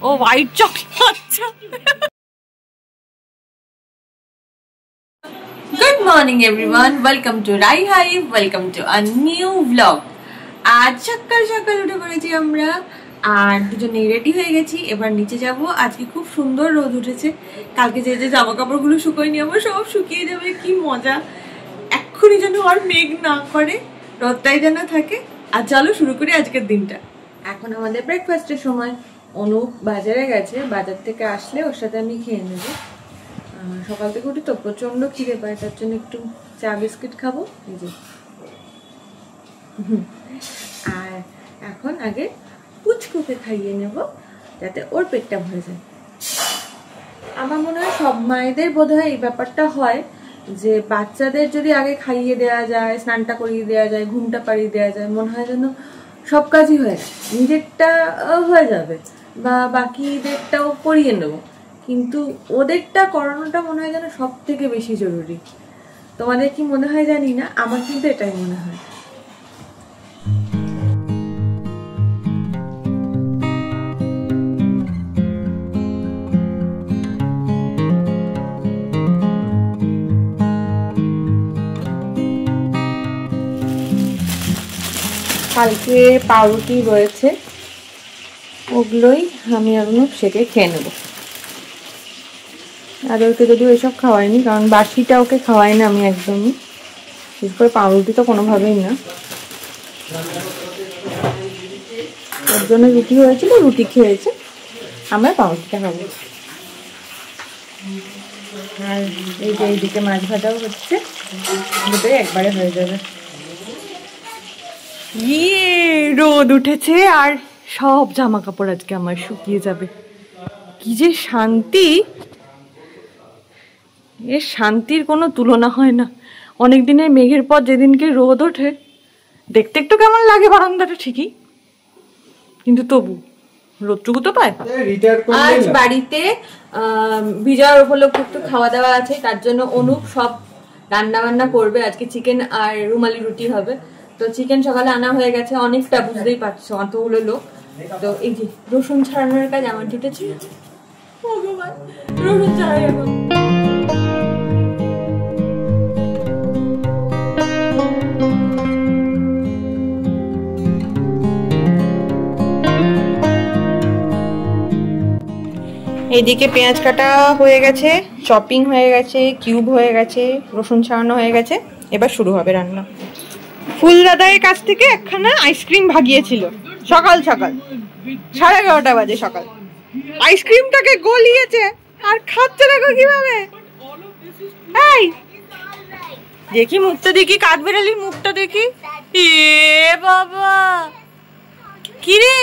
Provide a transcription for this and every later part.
ও white chocolate. আচ্ছা good morning everyone, welcome to Rai hive, welcome to a new blog. আজ সকাল সকাল উঠে পড়েছি আমরা আর দুজনেই রেডি হয়ে গেছি। এবার নিচে যাব। আজকে খুব সুন্দর রোদ উঠেছে। কালকে যে যে জামা কাপড়গুলো শুকোয়নি আমার সব শুকিয়ে যাবে, কি মজা। এক্ষুনি যেন আর মেঘ না করে, রোদটাই যেন থাকে। আর চলো শুরু করি আজকের দিনটা। এখন আমাদের ব্রেকফাস্টের সময়। অনুপ বাজারে গেছে, বাজার থেকে আসলে ওর সাথে আমি খেয়ে নেবো। সকাল থেকে উঠি তো প্রচন্ড খিদে পায়, তার জন্য একটু চা বিস্কিট খাবো এই যে। আর এখন আগে পুচকুকে খাইয়ে নেব যাতে ওর পেটটা ভরে যায়। আমার মনে হয় সব মায়েদের বোধহয় এই ব্যাপারটা হয় যে বাচ্চাদের যদি আগে খাইয়ে দেওয়া যায়, স্নানটা করিয়ে দেওয়া যায়, ঘুমটা পাড়িয়ে দেওয়া যায়, মনে হয় যেন সব কাজই হয়ে যায়, নিজেরটা হয়ে যাবে বা বাকিদেরটাও করিয়ে নেবো। কিন্তু ওদেরটা করানোটা মনে হয় যেন সব থেকে বেশি জরুরি। তোমাদের কি মনে হয় জানি না, আমার কিন্তু এটাই মনে হয়। কালকে পাউরুটি রয়েছে, ওগুলোই আমি আর সেকে খেয়ে নেবো। আর ওকে যদিও এসব খাওয়াইনি, কারণ বাসিটা ওকে খাওয়াই না আমি একদমই, বিশেষ করে পাউরুটি তো কোনোভাবেই না। ওর জন্য রুটি হয়েছিল, রুটি খেয়েছে, আমরা পাউরুটিটা খাবো। আর এই যে এইদিকে মাছ ভাজাও হচ্ছে, দুটোই একবারে হয়ে যাবে। ইয়ে রোদ উঠেছে আর সব জামা কাপড় আজকে আমার শুকিয়ে যাবে। কি যে শান্তি, এর শান্তির কোনো তুলনা হয় না। অনেক দিনের মেঘের পর যেদিনকে রোদ ওঠে, দেখতে একটু কেমন লাগে বারান্দাটা ঠিকই, কিন্তু তবু রোদটুকু তো পায়। আজ বাড়িতে বিজয়ার উপলক্ষে একটু খাওয়া দাওয়া আছে, তার জন্য অনুপ সব রান্না বান্না করবে। আজকে চিকেন আর রুমালি রুটি হবে। তো চিকেন সকালে আনা হয়ে গেছে অনেকটা, বুঝতেই পারছো অতগুলো লোক। তো এই যে রসুন ছাড়ানোর কাজ আমার জুটেছে। ভগবান, রসুন ছাড়াই এখন। এইদিকে পেঁয়াজ কাটা হয়ে গেছে, চপিং হয়ে গেছে, কিউব হয়ে গেছে, রসুন ছাড়ানো হয়ে গেছে। এবার শুরু হবে রান্না। ফুল দাদার কাছ থেকে একখানা আইসক্রিম ভাগিয়েছিল সকাল সকাল, 11:30 বাজে সকাল। আইসক্রিমটাকে গলিয়েছে আর খাচ্ছে দেখো কিভাবে। এই দেখি মুখটা দেখি, কাঠবেড়ালির মুখটা দেখি। এ বাবা, কি রে,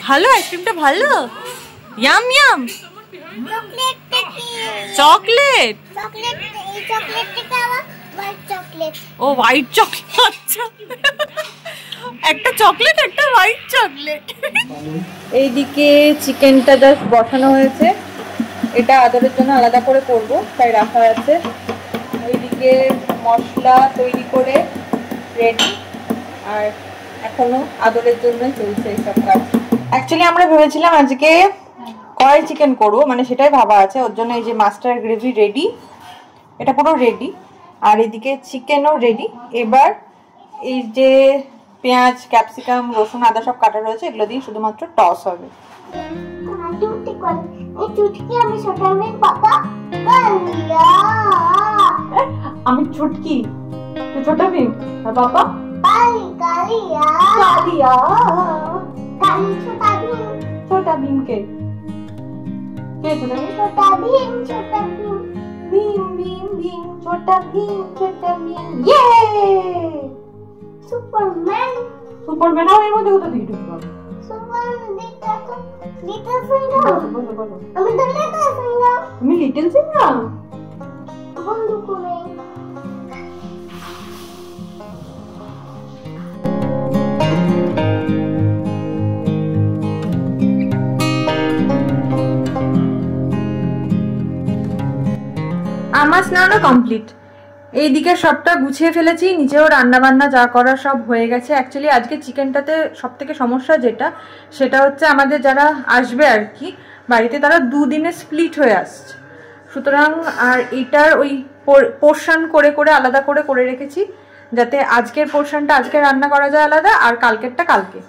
ভালো আইসক্রিমটা? ভালো, ইয়াম ইয়াম। চকলেট, ও হোয়াইট চকলেট। আচ্ছা, একটা চকলেট, একটা হোয়াইট চকলেট। এইদিকে চিকেনটা জাস্ট বসানো হয়েছে, এটা আদরের জন্য আলাদা করে করবো তাই রাখা আছে। ওইদিকে মশলা তৈরি করে রেডি, আর এখনো আদরের জন্য চলছে এইসব কাজ। অ্যাকচুয়ালি আমরা ভেবেছিলাম আজকে কড়াই চিকেন করবো, মানে সেটাই ভাবা আছে। ওর জন্য এই যে মাস্টার গ্রেভি রেডি, এটা পুরো রেডি, আর এদিকে চিকেনও রেডি। এবার এই যে পেঁয়াজ, ক্যাপসিকাম, রসুন, আদা সব কাটা রয়েছে, এগুলো দিয়ে শুধুমাত্র টস হবে। আমি ছুটকি, ছোটা ভীম, আর বাবা ছোটা ভীমকে ছোটা ভীম, ছোটা ভীম, ভীম ভীম ভীম, ছোটা ভীম, ছোটা ভীম। ইয়ে সুপারম্যান, সুপারম্যান এর মধ্যে কোথা থেকে ঢুকবো? তুমি লিটল সিংহা বন্ধু করে। আমার স্নানও কমপ্লিট। এইদিকে সবটা গুছিয়ে ফেলেছি, নিচেও রান্না বান্না যা করার সব হয়ে গেছে। অ্যাকচুয়ালি আজকে চিকেনটাতে সব থেকে সমস্যা সেটা হচ্ছে আমাদের যারা আসবে আর কি বাড়িতে, তারা দুদিনে স্প্লিট হয়ে আসছে, সুতরাং আর এটার ওই পোর্শন করে করে আলাদা করে করে রেখেছি, যাতে আজকের পোর্শনটা আজকে রান্না করা যায় আলাদা আর কালকেরটা কালকে।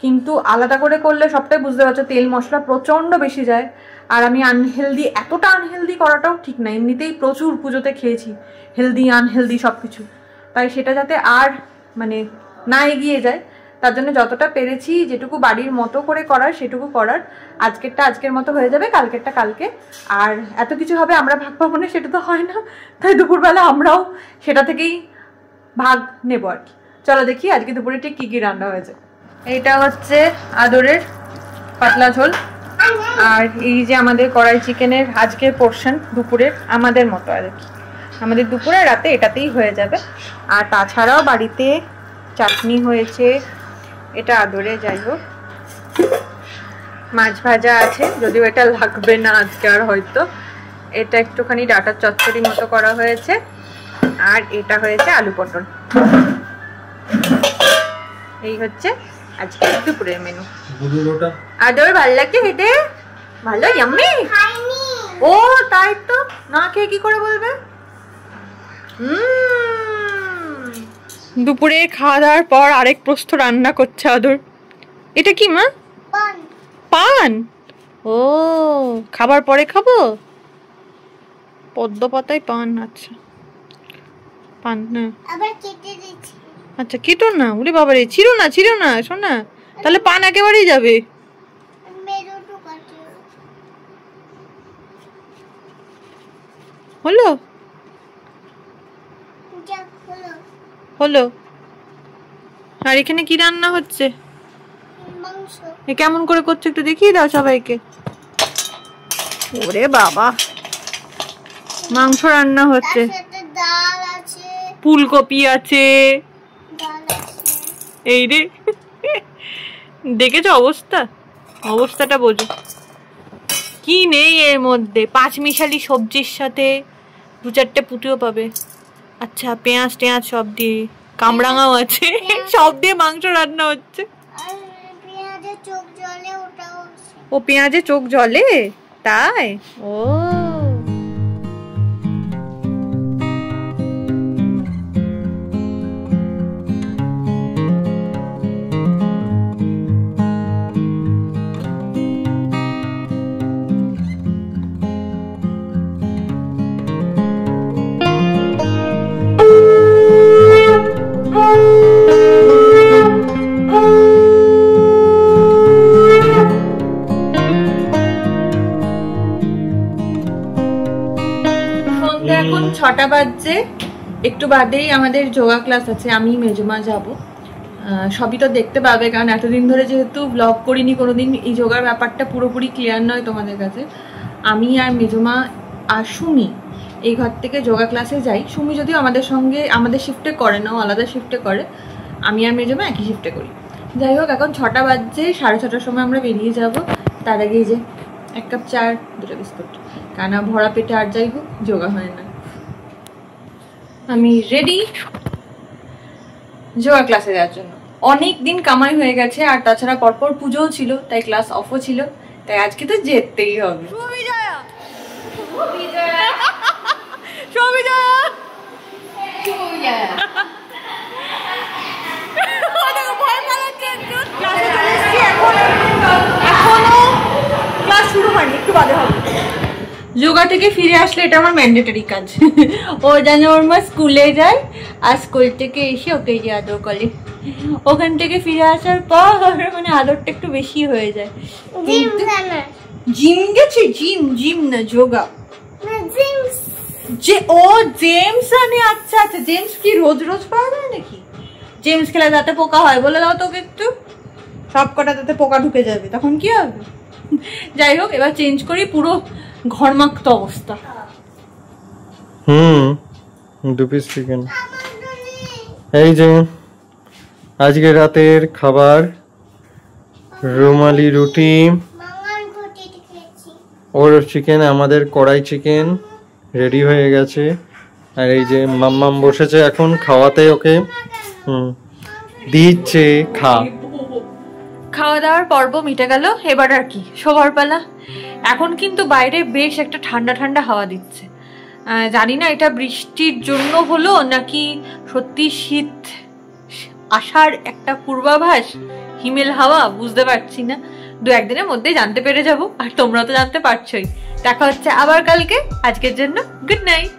কিন্তু আলাদা করে করলে সবটাই বুঝতে পারছো তেল মশলা প্রচণ্ড বেশি যায়, আর আমি আনহেলদি, এতটা আনহেলদি করাটাও ঠিক না, এমনিতেই প্রচুর পুজোতে খেয়েছি হেলদি আনহেলদি সব কিছু, তাই সেটা যাতে আর মানে না এগিয়ে যায় তার জন্য যতটা পেরেছি যেটুকু বাড়ির মতো করে করার সেটুকু করার। আজকেরটা আজকের মতো হয়ে যাবে, কালকেরটা কালকে, আর এত কিছু হবে আমরা ভাগ পাবো না সেটা তো হয় না, তাই দুপুরবেলা আমরাও সেটা থেকেই ভাগ নেবো আর কি। চলো দেখি আজকে দুপুরে ঠিক কী কী রান্না হয়েছে। এইটা হচ্ছে আদরের পাতলা ঝোল, আর এই যে আমাদের কড়াই চিকেনের আজকের পোর্শন দুপুরের আমাদের মতো আর কি, আমাদের দুপুরে রাতে এটাতেই হয়ে যাবে। আর তাছাড়াও বাড়িতে চাটনি হয়েছে, এটা আদরে, যাই হোক মাছ ভাজা আছে, যদিও এটা লাগবে না আজকে আর হয়তো, এটা একটুখানি ডাটার চচ্চড়ি মতো করা হয়েছে, আর এটা হয়েছে আলু পটল। এই হচ্ছে আজকে দুপুরের মেনু। আদর ভালো লাগছে খেতে? ভালো, ইয়াম্মি। ও তাই তো, না খেয়ে কি করে বলবে? দুপুরে খাওয়া দাওয়ার পর আরেক প্রস্থ রান্না করছে আদর। এটা কি মা? পান। পান? ও খাবার পরে খাবো? পদ্ম পাতায় পান, আচ্ছা পান না, আবার কেটে দিচ্ছি। আচ্ছা কেটো না, ওরে বাবা রে, ছিড়ো না ছিড়ো না, শোন না, তাহলে পান একেবারেই যাবে। হলো হলো। আর এখানে কি রান্না হচ্ছে? মাংস। কেমন করে করছো একটু দেখিয়ে দাও সবাইকে। ওরে বাবা, মাংস রান্না হচ্ছে, ডাল আছে, ফুলকপি আছে, এই রে দেখেছো অবস্থা, অবস্থাটা বোঝো কি নেই এর মধ্যে। পাঁচমিশালি সবজির সাথে দু চারটে পুটিও পাবে, আচ্ছা পেঁয়াজ টেঁয়াজ সব দিয়ে, কামরাঙাও আছে, সব দিয়ে মাংস রান্না হচ্ছে। ও পেঁয়াজে চোখ জ্বলে তাই? ও এখন 6টা বাজছে, একটু বাদেই আমাদের যোগা ক্লাস আছে, আমি মেজমা যাব, সবই তো দেখতে পাবে, কারণ এতদিন ধরে যেহেতু ব্লগ করিনি কোনোদিন, এই যোগার ব্যাপারটা পুরোপুরি ক্লিয়ার নয় তোমাদের কাছে। আমি আর মেজমা আর সুমি এই ঘর থেকে যোগা ক্লাসে যাই, সুমি যদিও আমাদের সঙ্গে আমাদের শিফটে করে না, ও আলাদা শিফটে করে, আমি আর মেজমা একই শিফটে করি। যাই হোক এখন 6টা বাজছে, 6:30টার সময় আমরা বেরিয়ে যাব। তার আগে যে 1 কাপ চা, 2টা বিস্কুট, কানা ভরা পেটে আর যাই হোক যোগা হয় না। আমি রেডি যোগা ক্লাসে যাওয়ার জন্য। অনেক দিন কামাই হয়ে গেছে, আর তাছাড়া পরপর পুজোও ছিল, তাই ক্লাস অফও ছিল, তাই আজকে তো যেতেই হবে। এখনো ক্লাস শুরু হয়নি, একটু বাদে হবে। যোগা থেকে ফিরে আসলে এটা আমার ম্যান্ডেটরি কাজ, ও জানে ওর মা স্কুলে যায়, আর স্কুল থেকে এসে ওকে যে আদর করে, ওখান থেকে ফিরে আসার পর মানে আদরটা একটু বেশি হয়ে যায়। জিম গেছে? জিম জিম না, যোগা। যে ও জেমস আনে, আচ্ছা আচ্ছা, জেমস কি রোজ রোজ পাওয়া যায় নাকি? জেমস খেলে যাতে পোকা হয় বলে দাও তোকে একটু, সব কটা তাতে পোকা ঢুকে যাবে, তখন কি হবে? যাই হোক এবার চেঞ্জ করি, পুরো ঘরমাক্ত অবস্থা। 2 পিস চিকেন। এই যে আজকে রাতের খাবার, রুমালি রুটি, ওর চিকেন, আমাদের কড়াই চিকেন রেডি হয়ে গেছে। আর এই যে মাম্মাম বসেছে এখন খাওয়াতে ওকে। দিচ্ছে খাওয়া দাওয়ার পর্ব মিটে গেল, এবার আর কি শোবার পালা। এখন কিন্তু বাইরে বেশ একটা ঠান্ডা ঠান্ডা হাওয়া দিচ্ছে। জানি না এটা বৃষ্টির জন্য হলো নাকি সত্যি শীত আসার একটা পূর্বাভাস, হিমেল হাওয়া, বুঝতে পারছি না। 2-1 দিনের মধ্যে জানতে পেরে যাব, আর তোমরা তো জানতে পারছোই। দেখা হচ্ছে আবার কালকে। আজকের জন্য গুড নাইট।